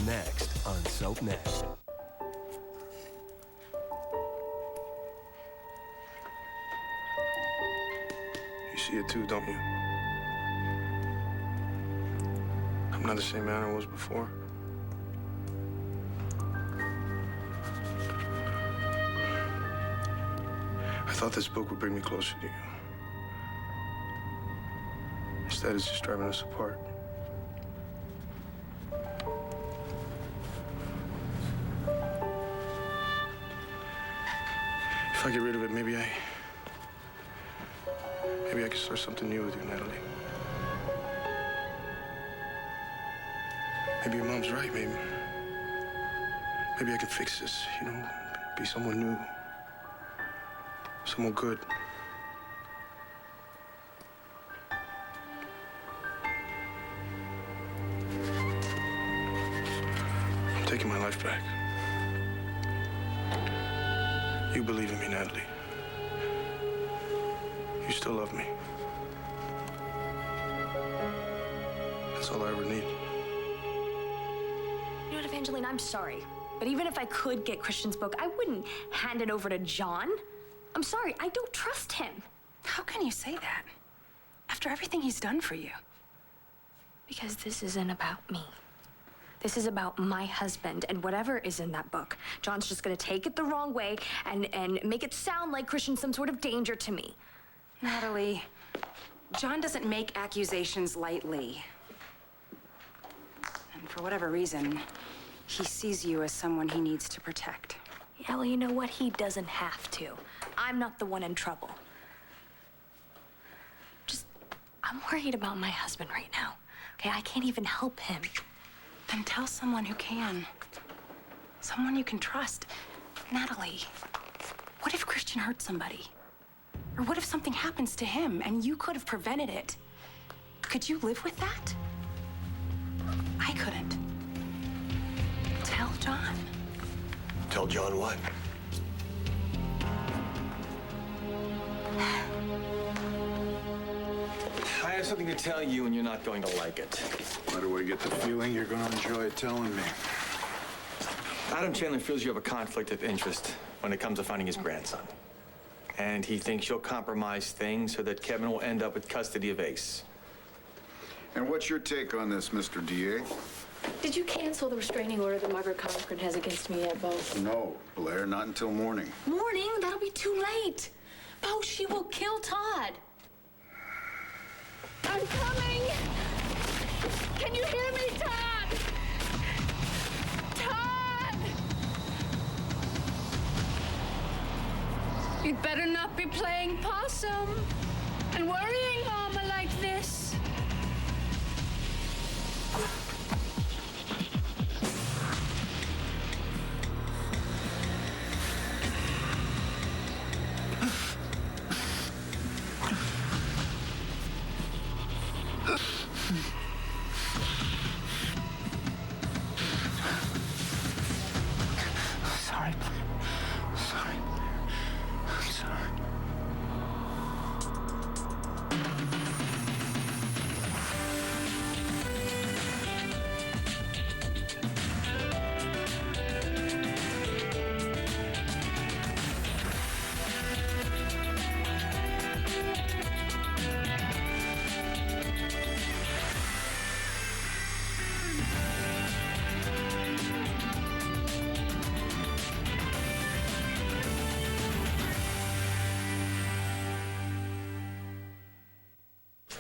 Next on Soap Next. You see it too, don't you? I'm not the same man I was before. I thought this book would bring me closer to you. Instead, it's just driving us apart. If I get rid of it, maybe I can start something new with you, Natalie. Maybe your mom's right, maybe I can fix this, you know, be someone new, someone good. I'm taking my life back. You believe in me, Natalie. You still love me. That's all I ever need. You know what, Evangeline, I'm sorry. But even if I could get Christian's book, I wouldn't hand it over to John. I'm sorry, I don't trust him. How can you say that? After everything he's done for you. Because this isn't about me. This is about my husband and whatever is in that book. John's just gonna take it the wrong way and make it sound like Christian's some sort of danger to me. Natalie, John doesn't make accusations lightly. And for whatever reason, he sees you as someone he needs to protect. Yeah, well, you know what? He doesn't have to. I'm not the one in trouble. I'm worried about my husband right now. Okay, I can't even help him. Then tell someone who can. Someone you can trust. Natalie, what if Christian hurt somebody? Or what if something happens to him and you could have prevented it? Could you live with that? I couldn't. Tell John. Tell John what? I have something to tell you, and you're not going to like it. Why do I get the feeling you're going to enjoy telling me? Adam Chandler feels you have a conflict of interest when it comes to finding his grandson. And he thinks you'll compromise things so that Kevin will end up with custody of Ace. And what's your take on this, Mr. DA? Did you cancel the restraining order that Margaret Cochran has against me yet, Bo? No, Blair, not until morning. Morning? That'll be too late. Bo, she will kill Todd. I'm coming! Can you hear me, Todd? Todd! You'd better not be playing possum and worrying Mama like this.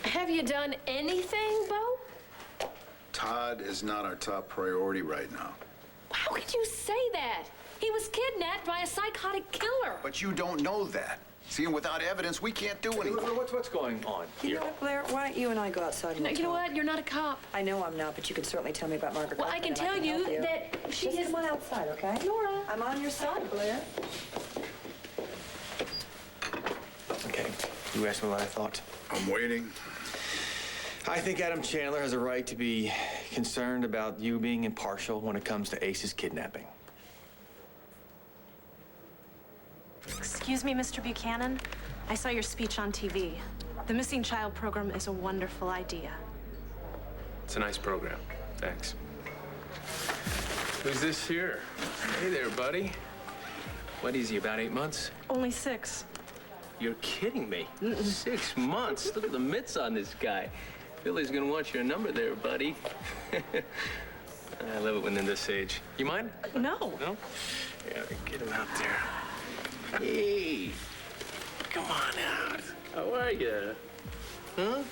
Have you done anything, Bo? Todd is not our top priority right now. How could you say that? He was kidnapped by a psychotic killer. But you don't know that. See, and without evidence, we can't do anything. What's going on You here? know what, Blair? Why don't you and I go outside and No, you know talk? what? You're not a cop. I know I'm not, but you can certainly tell me about Margaret. Well, I Cochran can and tell help you that she Just is... come on outside, okay? Nora. I'm on your side, Blair. Okay, you asked me what I thought. I'm waiting. I think Adam Chandler has a right to be concerned about you being impartial when it comes to Ace's kidnapping. Excuse me, Mr. Buchanan. I saw your speech on TV. The Missing Child program is a wonderful idea. It's a nice program. Thanks. Who's this here? Hey there, buddy. What is he, about 8 months? Only 6. You're kidding me. 6 months? Look at the mitts on this guy. Billy's gonna want your number there, buddy. I love it when they're this age. You mind? No. No? Yeah, get him out there. Hey, come on out. How are you? Huh?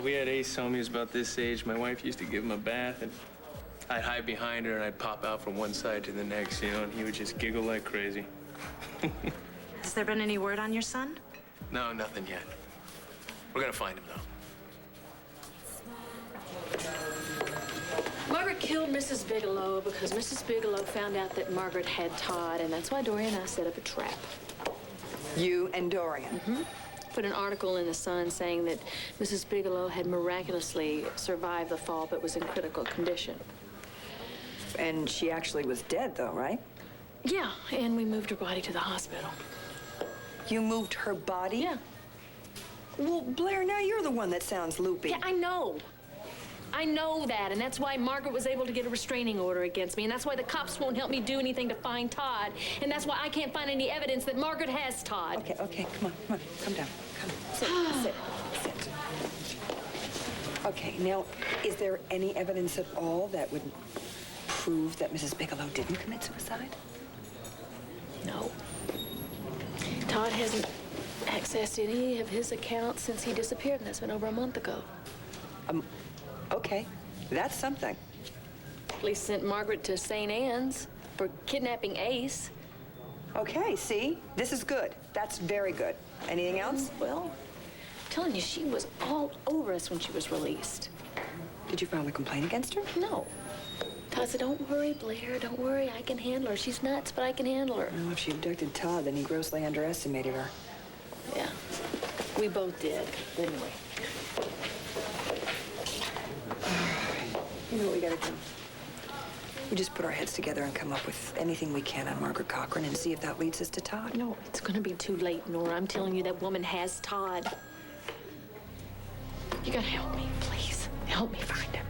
We had Ace home. He was about this age. My wife used to give him a bath, and I'd hide behind her, and I'd pop out from one side to the next, you know, and he would just giggle like crazy. Has there been any word on your son? No, nothing yet. We're gonna find him, though. Margaret killed Mrs. Bigelow because Mrs. Bigelow found out that Margaret had Todd, and that's why Dory and I set up a trap. You and Dorian. Mm-hmm. Put an article in the Sun saying that Mrs. Bigelow had miraculously survived the fall but was in critical condition. And she actually was dead, though, right? Yeah, and we moved her body to the hospital. You moved her body? Yeah. Well, Blair, now you're the one that sounds loopy. Yeah, I know. I know that, and that's why Margaret was able to get a restraining order against me, and that's why the cops won't help me do anything to find Todd, and that's why I can't find any evidence that Margaret has Todd. Okay, come on, come down, come. Sit. Okay, now, is there any evidence at all that would prove that Mrs. Bigelow didn't commit suicide? No. Todd hasn't accessed any of his accounts since he disappeared, and that's been over a month ago. Okay, that's something. Police sent Margaret to St. Anne's for kidnapping Ace. Okay, see? This is good. That's very good. Anything else? Well, I'm telling you, she was all over us when she was released. Did you file a complaint against her? No. Todd said, don't worry, Blair, don't worry, I can handle her. She's nuts, but I can handle her. Well, if she abducted Todd, then he grossly underestimated her. Yeah, we both did, didn't we? You know what we gotta do? We just put our heads together and come up with anything we can on Margaret Cochran and see if that leads us to Todd. No, it's gonna be too late, Nora. I'm telling you, that woman has Todd. You gotta help me, please. Help me find him.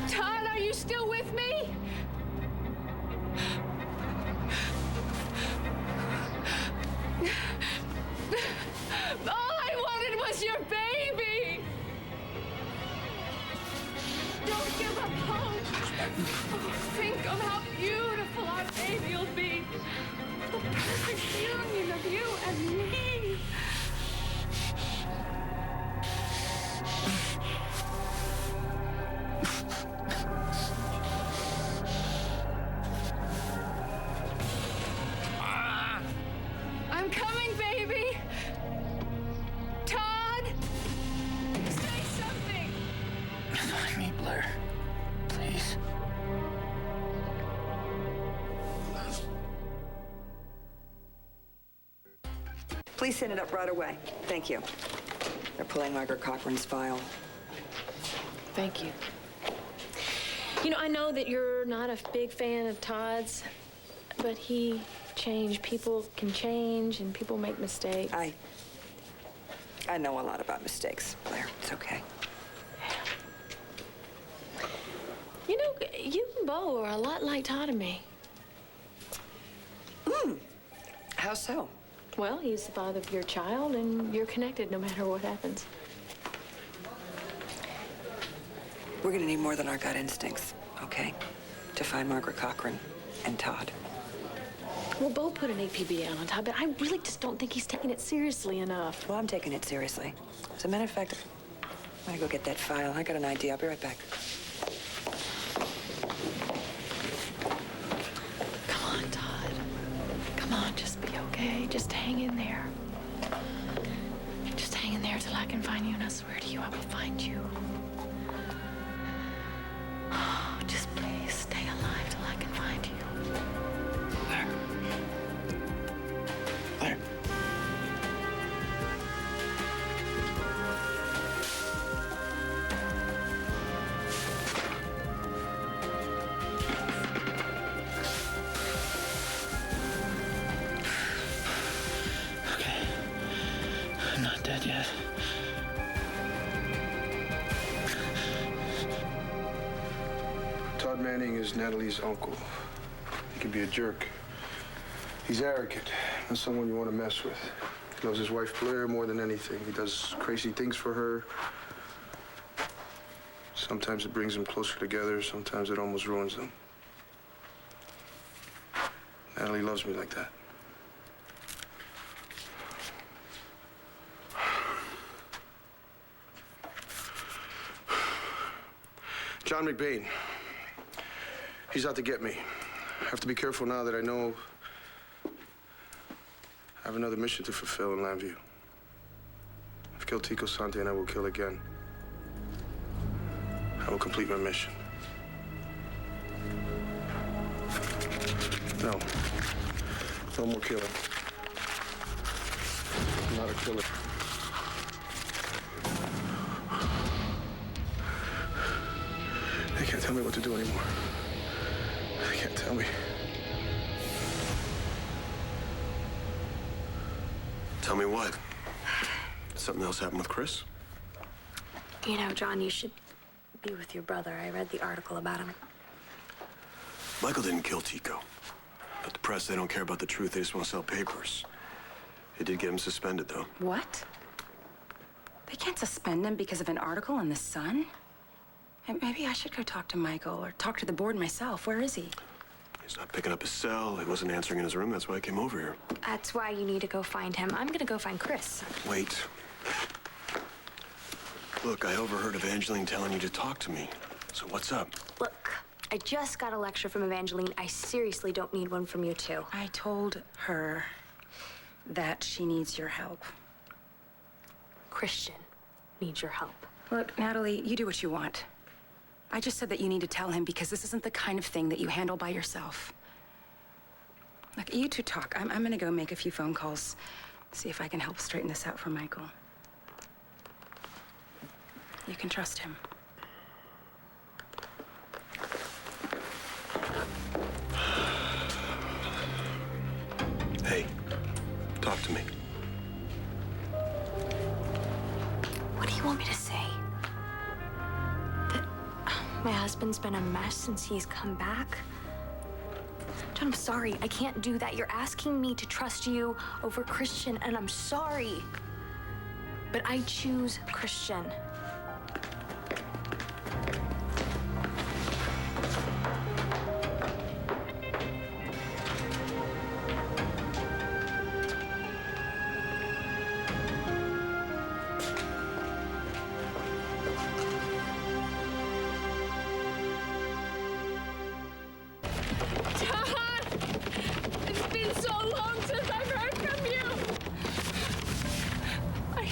Todd, are you still with me? All I wanted was your baby. Don't give up hope. Oh, think of how beautiful our baby will be. The perfect union of you and me. I'm coming, baby. Todd, say something. Let me, Blair. Please. Please send it up right away. Thank you. They're pulling Margaret Cochran's file. Thank you. You know, I know that you're not a big fan of Todd's, but he changed. People can change, and people make mistakes. I know a lot about mistakes, Blair. It's okay. You know, you and Bo are a lot like Todd and me. How so? Well, he's the father of your child, and you're connected no matter what happens. We're gonna need more than our gut instincts, okay? To find Margaret Cochran and Todd. Well, Bo put an APB out on Todd, but I really just don't think he's taking it seriously enough. Well, I'm taking it seriously. As a matter of fact, I'm gonna go get that file. I got an idea. I'll be right back. Come on, Todd. Come on, just be okay. Just hang in there. Just hang in there till I can find you, and I swear to you, I will find you. Just please stay alive till I can find you. Blair. Blair. I'm not dead yet. Todd Manning is Natalie's uncle. He can be a jerk. He's arrogant. Not someone you want to mess with. He loves his wife Blair more than anything. He does crazy things for her. Sometimes it brings them closer together. Sometimes it almost ruins them. Natalie loves me like that. John McBain. He's out to get me. I have to be careful now that I know I have another mission to fulfill in Lambview. I've killed Tico Sante and I will kill again. I will complete my mission. No. No more killing. I'm not a killer. They can't tell me what to do anymore. They can't tell me. Tell me what? Something else happened with Chris? You know, John, you should be with your brother. I read the article about him. Michael didn't kill Tico. But the press, they don't care about the truth. They just want to sell papers. It did get him suspended, though. What? They can't suspend him because of an article in The Sun? Maybe I should go talk to Michael or talk to the board myself. Where is he? He's not picking up his cell. He wasn't answering in his room. That's why I came over here. That's why you need to go find him. I'm gonna go find Chris. Wait. Look, I overheard Evangeline telling you to talk to me. So what's up? Look, I just got a lecture from Evangeline. I seriously don't need one from you, too. I told her that she needs your help. Christian needs your help. Look, Natalie, you do what you want. I just said that you need to tell him because this isn't the kind of thing that you handle by yourself. Look, you two talk. I'm gonna go make a few phone calls, see if I can help straighten this out for Michael. You can trust him. Hey, talk to me. What do you want me to say? That my husband's been a mess since he's come back? John, I'm sorry. I can't do that. You're asking me to trust you over Christian, and I'm sorry. But I choose Christian.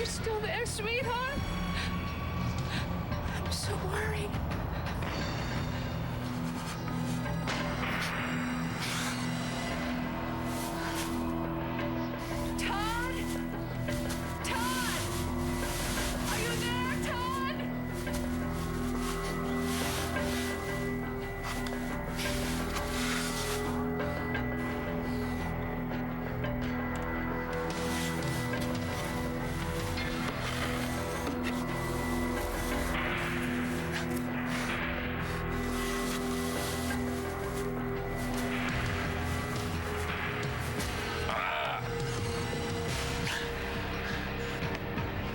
Still there, sweetheart? I'm so worried. Todd? Todd? Are you there, Todd?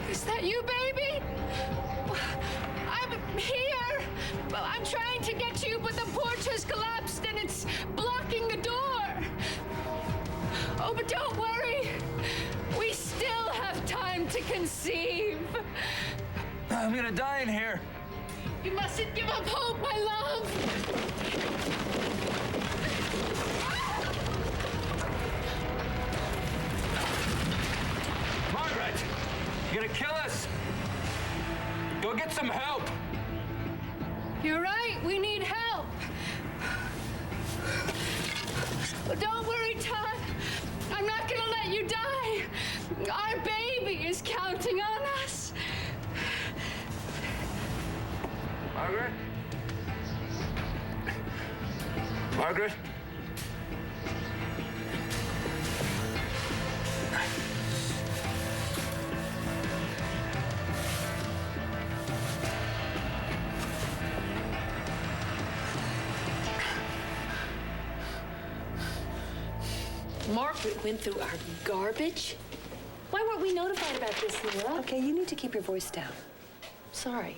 Is that you, baby? I'm here. Well, I'm trying to get to you, but the porch has collapsed and it's blocking the door. Oh, but don't worry. We still have time to conceive. I'm gonna die in here. You mustn't give up hope, my love. Margaret, you're gonna kill us. Go get some help. You're right. We need help. But don't worry, Todd. I'm not gonna let you die. Our baby is counting on us. Margaret? Margaret? Margaret went through our garbage. Why weren't we notified about this, Nora? Okay, you need to keep your voice down. Sorry.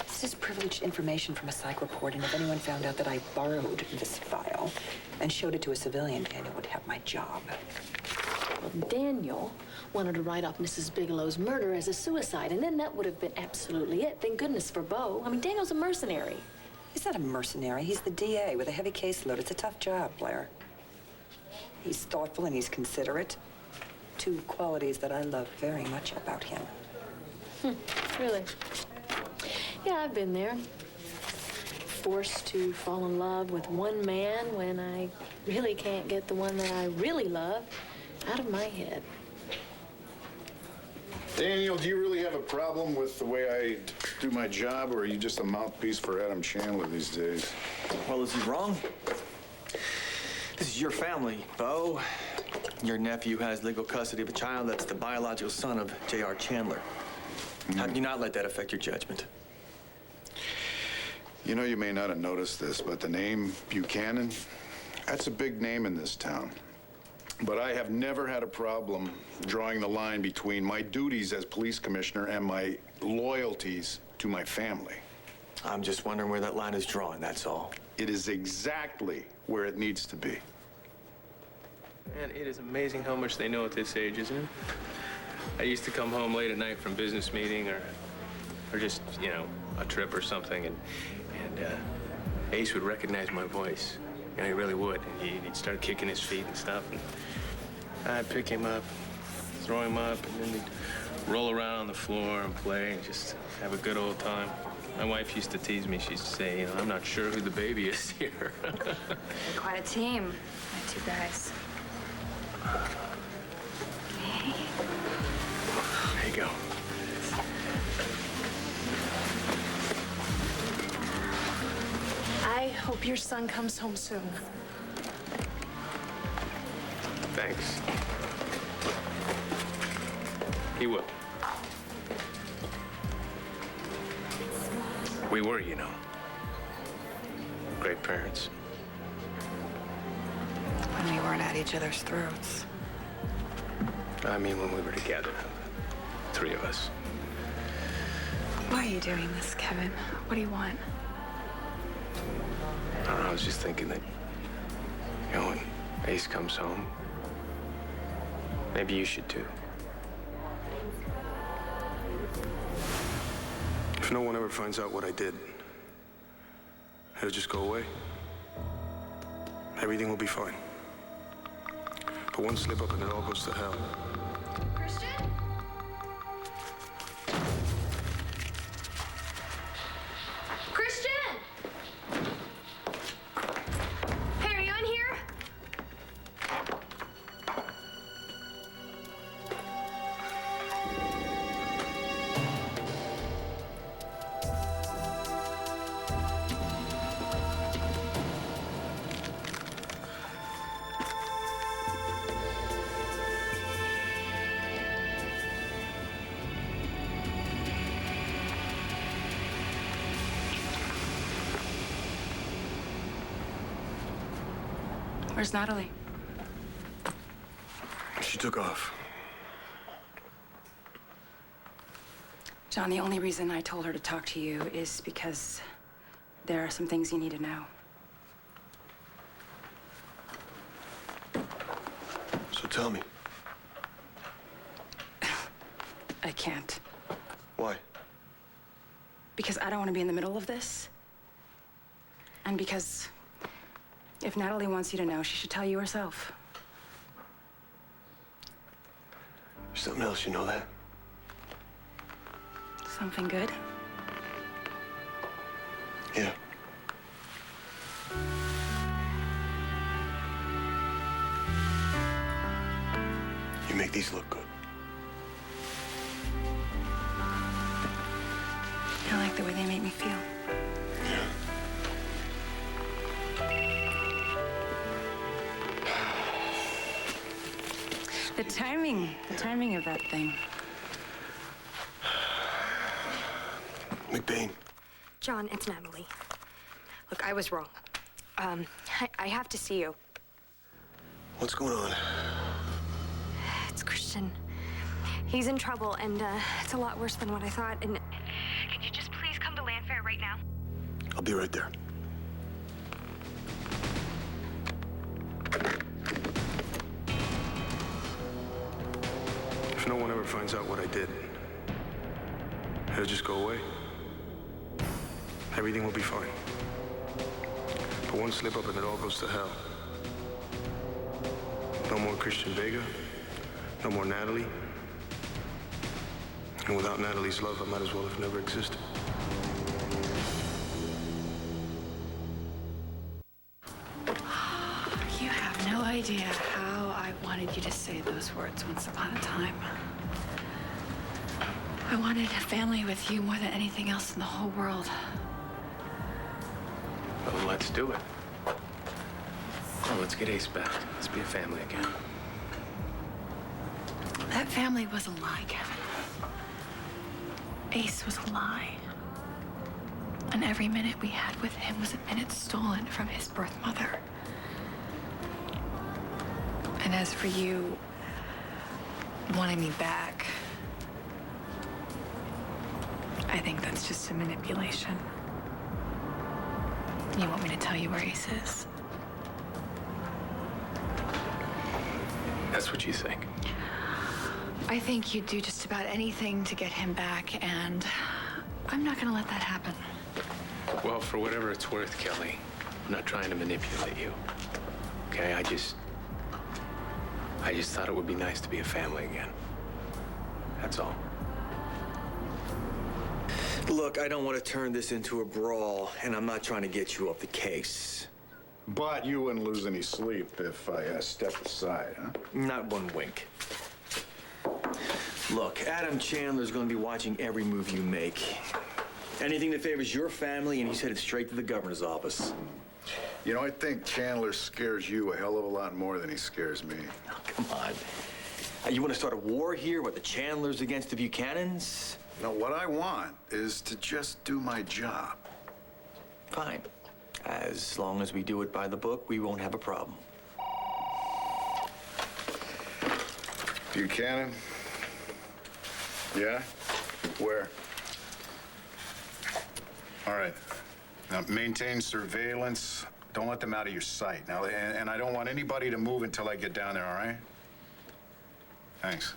This is privileged information from a psych report, and if anyone found out that I borrowed this file and showed it to a civilian, Daniel would have my job. Well, Daniel wanted to write off Mrs. Bigelow's murder as a suicide, and then that would have been absolutely it. Thank goodness for Bo. I mean, Daniel's a mercenary. He's not a mercenary. He's the DA with a heavy caseload. It's a tough job, Blair. He's thoughtful and he's considerate. Two qualities that I love very much about him. Really? Yeah, I've been there. Forced to fall in love with one man when I really can't get the one that I really love out of my head. Daniel, do you really have a problem with the way I do my job, or are you just a mouthpiece for Adam Chandler these days? Well, is he wrong? This is your family, Bo. Your nephew has legal custody of a child that's the biological son of J.R. Chandler. How can you not let that affect your judgment? You know, you may not have noticed this, but the name Buchanan, that's a big name in this town. But I have never had a problem drawing the line between my duties as police commissioner and my loyalties to my family. I'm just wondering where that line is drawn, that's all. It is exactly where it needs to be. Man, it is amazing how much they know at this age, isn't it? I used to come home late at night from business meeting or just, you know, a trip or something, and Ace would recognize my voice. And he really would. And he'd start kicking his feet and stuff. And I'd pick him up, throw him up, and then he'd roll around on the floor and play and just have a good old time. My wife used to tease me. She used to say, you know, I'm not sure who the baby is here. We're quite a team, my two guys. Okay. There you go. I hope your son comes home soon. Thanks. He will. We were, you know. Great parents. When we weren't at each other's throats. I mean, when we were together. Three of us. Why are you doing this, Kevin? What do you want? I don't know, I was just thinking that, you know, when Ace comes home, maybe you should too. If no one ever finds out what I did, it'll just go away. Everything will be fine. But one slip up and it all goes to hell. Christian? Christian! Hey, are you in here? Where's Natalie? She took off. John, the only reason I told her to talk to you is because there are some things you need to know. So tell me. I can't. Why? Because I don't want to be in the middle of this. And because if Natalie wants you to know, she should tell you herself. There's something else, you know that? Something good? Yeah. You make these look good. I like the way they make me feel. Yeah. The timing of that thing. McBain. John, it's Natalie. Look, I was wrong. I have to see you. What's going on? It's Christian. He's in trouble, and it's a lot worse than what I thought. And can you just please come to Landfair right now? I'll be right there. If no one ever finds out what I did, it'll just go away. Everything will be fine. But one slip up and it all goes to hell. No more Christian Vega. No more Natalie. And without Natalie's love, I might as well have never existed. You have no idea how I wanted you to say those words once upon a time. I wanted a family with you more than anything else in the whole world. Well, let's do it. Well, let's get Ace back. Let's be a family again. That family was a lie, Kevin. Ace was a lie. And every minute we had with him was a minute stolen from his birth mother. And as for you wanting me back, I think that's just a manipulation. You want me to tell you where Ace is? That's what you think. I think you'd do just about anything to get him back, and I'm not gonna let that happen. Well, for whatever it's worth, Kelly, I'm not trying to manipulate you. Okay, I just thought it would be nice to be a family again. That's all. Look, I don't want to turn this into a brawl, and I'm not trying to get you off the case. But you wouldn't lose any sleep if I stepped aside, huh? Not one wink. Look, Adam Chandler's going to be watching every move you make. Anything that favors your family, and he's headed straight to the governor's office. You know, I think Chandler scares you a hell of a lot more than he scares me. Oh, come on. You want to start a war here with the Chandlers against the Buchanans? No, what I want is to just do my job. Fine. As long as we do it by the book, we won't have a problem. Buchanan? Yeah? Where? All right. Now, maintain surveillance. Don't let them out of your sight. Now, and I don't want anybody to move until I get down there, all right? Thanks.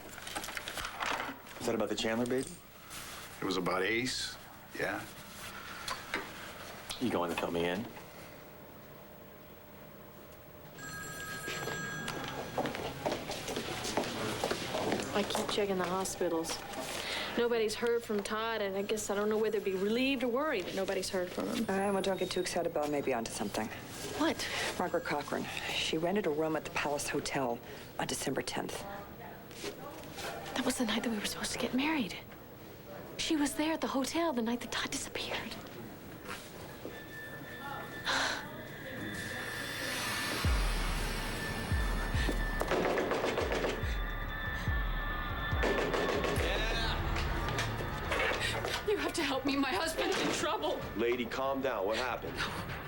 Is that about the Chandler baby? It was about Ace, yeah? You going to fill me in? I keep checking the hospitals. Nobody's heard from Todd, and I guess I don't know whether to be relieved or worried that nobody's heard from him. Well, don't get too excited about maybe onto something. What? Margaret Cochran. She rented a room at the Palace Hotel on December 10th. That was the night that we were supposed to get married. She was there at the hotel the night that Todd disappeared. You have to help me. My husband's in trouble. Lady, calm down. What happened?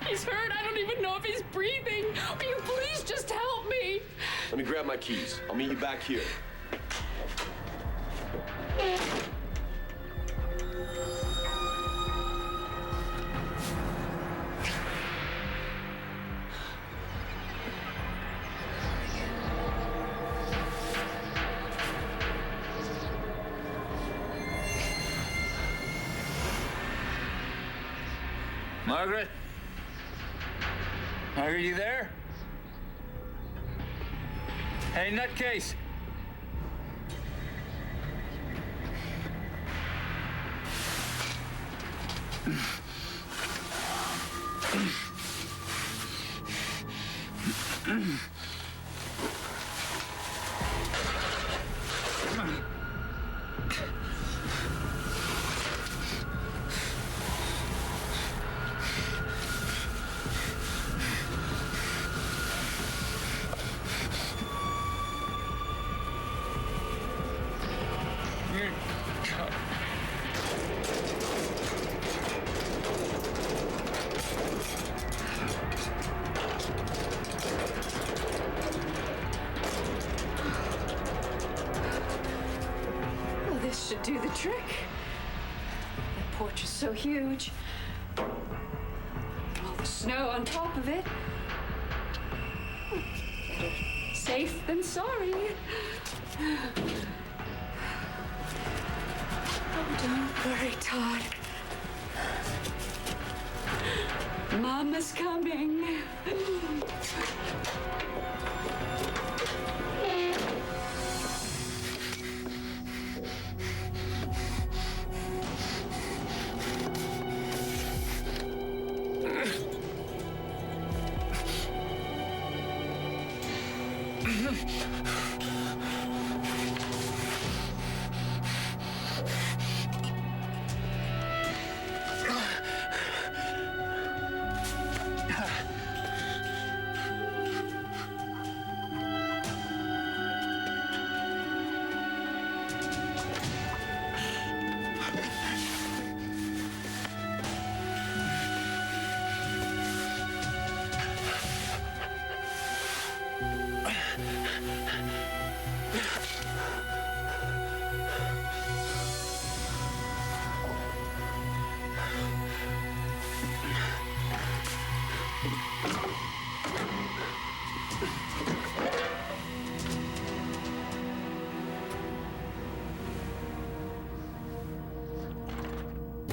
He's hurt. I don't even know if he's breathing. Will you please just help me? Let me grab my keys. I'll meet you back here. Margaret? Margaret, you there? Hey, nutcase. do the trick. The porch is so huge. All the snow on top of it. Better safe than sorry. Oh, don't worry, Todd. Mama's coming.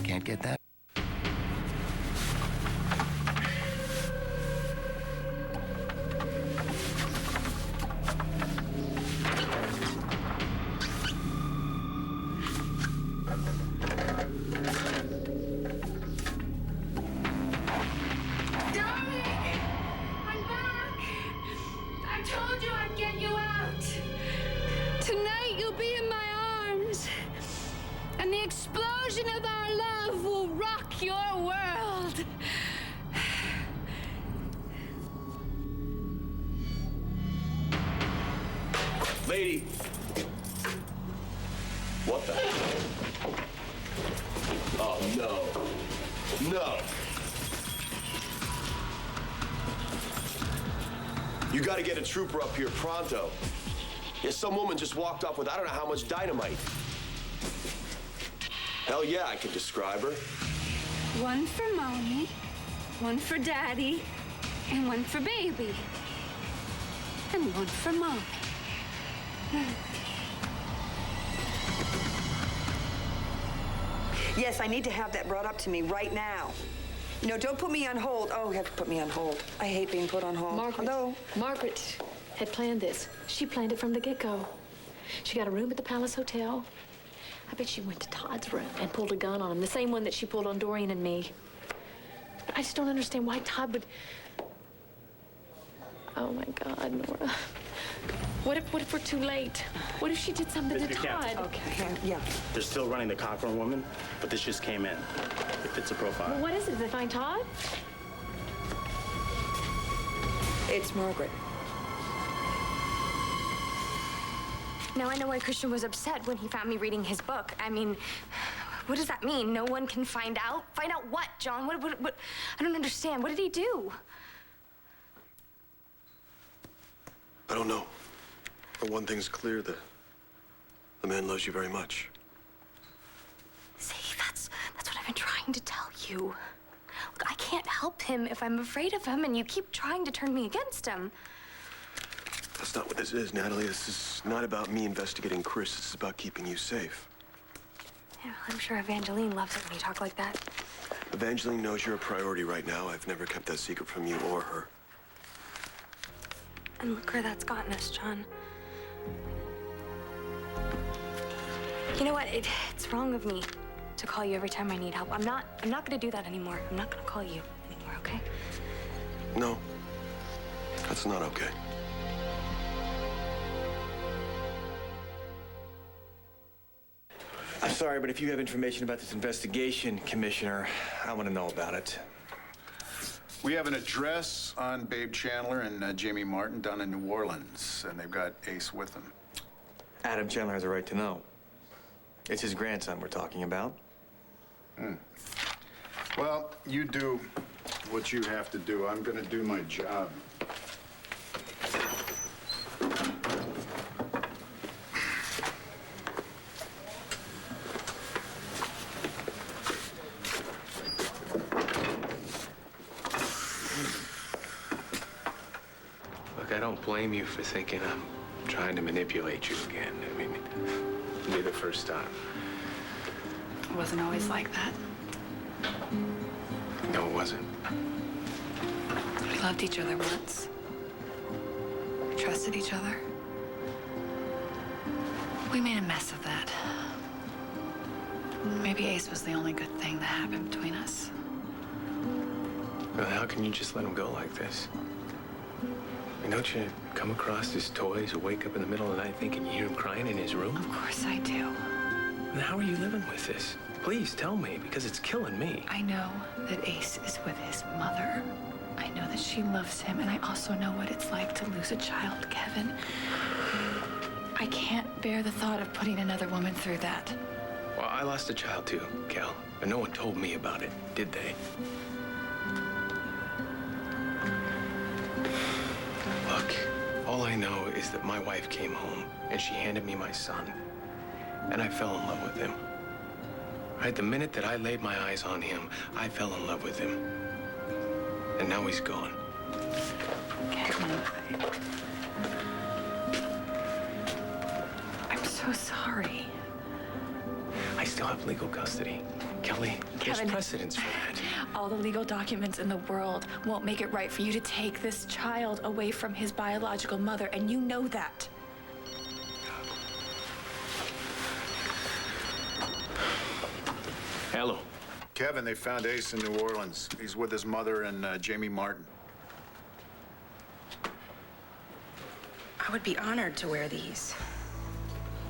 Can't get that. Tonight you'll be in my arms, and the explosion of our love will rock your world. Lady! What the? Oh, no. No! You gotta get a trooper up here pronto. Yeah, some woman just walked off with I don't know how much dynamite. Hell yeah, I can describe her. One for Mommy, one for Daddy, and one for Baby. And one for Mommy. Yes, I need to have that brought up to me right now. No, don't put me on hold. Oh, you have to put me on hold. I hate being put on hold. Margaret had planned this. She planned it from the get-go. She got a room at the Palace Hotel. I bet she went to Todd's room and pulled a gun on him, the same one that she pulled on Dorian and me. But I just don't understand why Todd would... Oh, my God, Nora. What if we're too late? What if she did something to Todd? Okay, yeah. They're still running the Cochran woman, but this just came in. It fits a profile. Well, what is it? Did they find Todd? It's Margaret. Now I know why Christian was upset when he found me reading his book. I mean, what does that mean? No one can find out? Find out what, John? What? I don't understand. What did he do? I don't know. But one thing's clear, the man loves you very much. See, that's what I've been trying to tell you. Look, I can't help him if I'm afraid of him, and you keep trying to turn me against him. That's not what this is, Natalie. This is not about me investigating Chris. This is about keeping you safe. Yeah, well, I'm sure Evangeline loves it when you talk like that. Evangeline knows you're a priority right now. I've never kept that secret from you or her. And look where that's gotten us, John. You know what? It's wrong of me to call you every time I need help. I'm not gonna do that anymore. I'm not gonna call you anymore, okay? No, that's not okay. I'm sorry, but if you have information about this investigation, Commissioner, I want to know about it. We have an address on Babe Chandler and Jamie Martin down in New Orleans, and they've got Ace with them. Adam Chandler has a right to know. It's his grandson we're talking about. Well, you do what you have to do. I'm going to do my job. I don't blame you for thinking I'm trying to manipulate you again. I mean, it'll be the first time. It wasn't always like that. No, it wasn't. We loved each other once. We trusted each other. We made a mess of that. Maybe Ace was the only good thing that happened between us. Well, how can you just let him go like this? And don't you come across his toys or wake up in the middle of the night thinking you hear him crying in his room? Of course I do. And how are you living with this? Please tell me, because it's killing me. I know that Ace is with his mother. I know that she loves him, and I also know what it's like to lose a child, Kevin. I can't bear the thought of putting another woman through that. Well, I lost a child too, Kel, and no one told me about it, did they? Look, all I know is that my wife came home and she handed me my son, and I fell in love with him. Right, the minute that I laid my eyes on him, I fell in love with him. And now he's gone. Kevin, I'm so sorry. I still have legal custody. Kelly, there's Kevin, precedence for that. all the legal documents in the world won't make it right for you to take this child away from his biological mother, and you know that. Hello. Kevin, they found Ace in New Orleans. He's with his mother and Jamie Martin. I would be honored to wear these.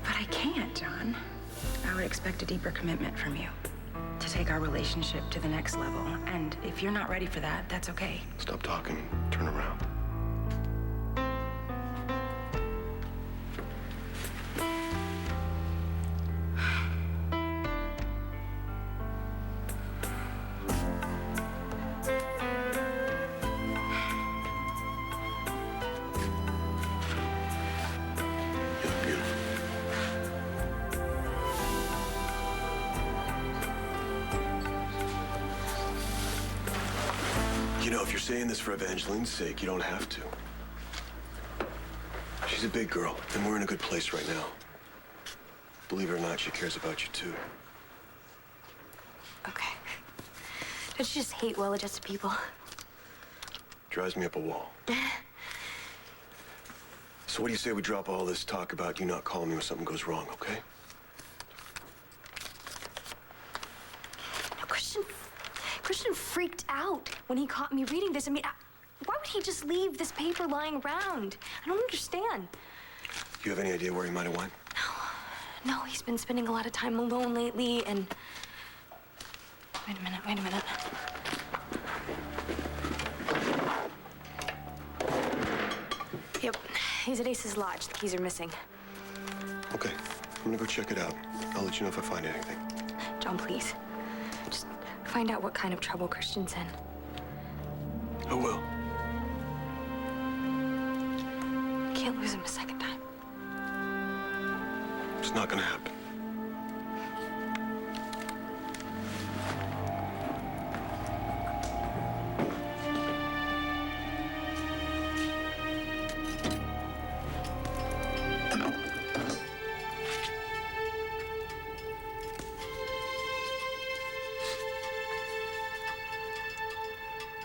But I can't, John. I would expect a deeper commitment from you to take our relationship to the next level. And if you're not ready for that, that's okay. Stop talking. Turn around. You know, if you're saying this for Evangeline's sake, you don't have to. She's a big girl, and we're in a good place right now. Believe it or not, she cares about you, too. Okay. Don't you just hate well-adjusted people? Drives me up a wall. So what do you say we drop all this talk about you not calling me when something goes wrong, okay? No, Christian freaked out when he caught me reading this. I mean, why would he just leave this paper lying around? I don't understand. You have any idea where he might have went? No, he's been spending a lot of time alone lately, and... Wait a minute. Yep, he's at Ace's Lodge. The keys are missing. Okay, I'm gonna go check it out. I'll let you know if I find anything. John, please. Just find out what kind of trouble Christian's in. I will. Can't lose him a second time. It's not gonna happen.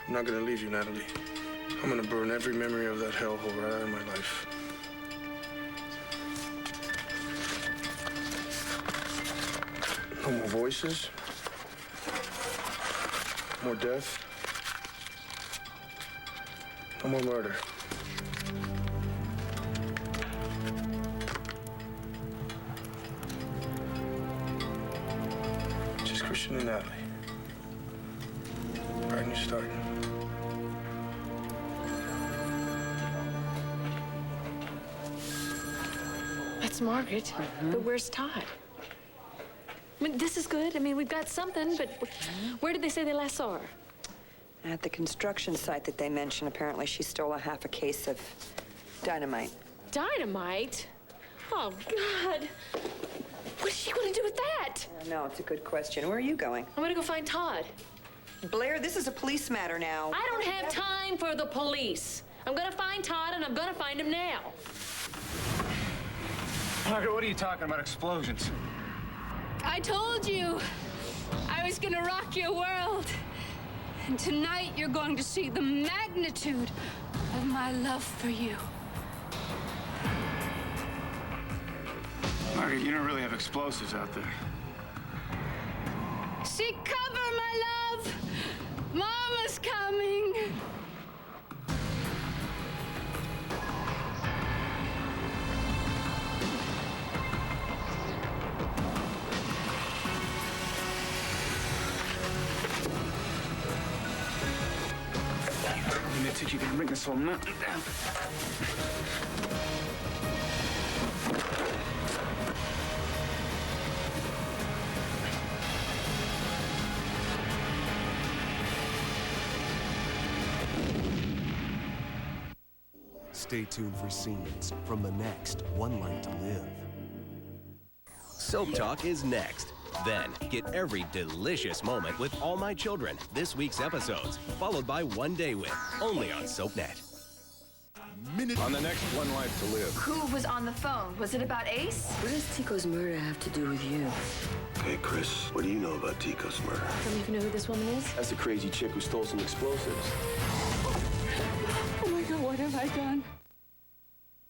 I'm not gonna leave you, Natalie. I'm gonna burn every memory of that hellhole right out of my life. No more voices. No more death. No more murder. Just Christian and Natalie. Brand new start. That's Margaret. But where's Todd? I mean, this is good. I mean, we've got something, but where did they say they last saw her? At the construction site that they mentioned, apparently she stole a half a case of dynamite. Dynamite? Oh, God. What is she going to do with that? No, it's a good question. Where are you going? I'm going to go find Todd. Blair, this is a police matter now. I don't have time for the police. I'm gonna find Todd, and I'm gonna find him now. Margaret, what are you talking about, explosions? I told you I was gonna rock your world. And tonight you're going to see the magnitude of my love for you. Margaret, you don't really have explosives out there. Seek cover, my love. Mama's coming. You think you can bring this whole mountain down? Stay tuned for scenes from the next One Life to Live. Soap Talk is next. Then, get every delicious moment with All My Children, this week's episodes, followed by One Day With, only on SoapNet. On the next One Life to Live. Who was on the phone? Was it about Ace? What does Tico's murder have to do with you? Hey, Chris, what do you know about Tico's murder? Tell me if you know who this woman is. That's the crazy chick who stole some explosives.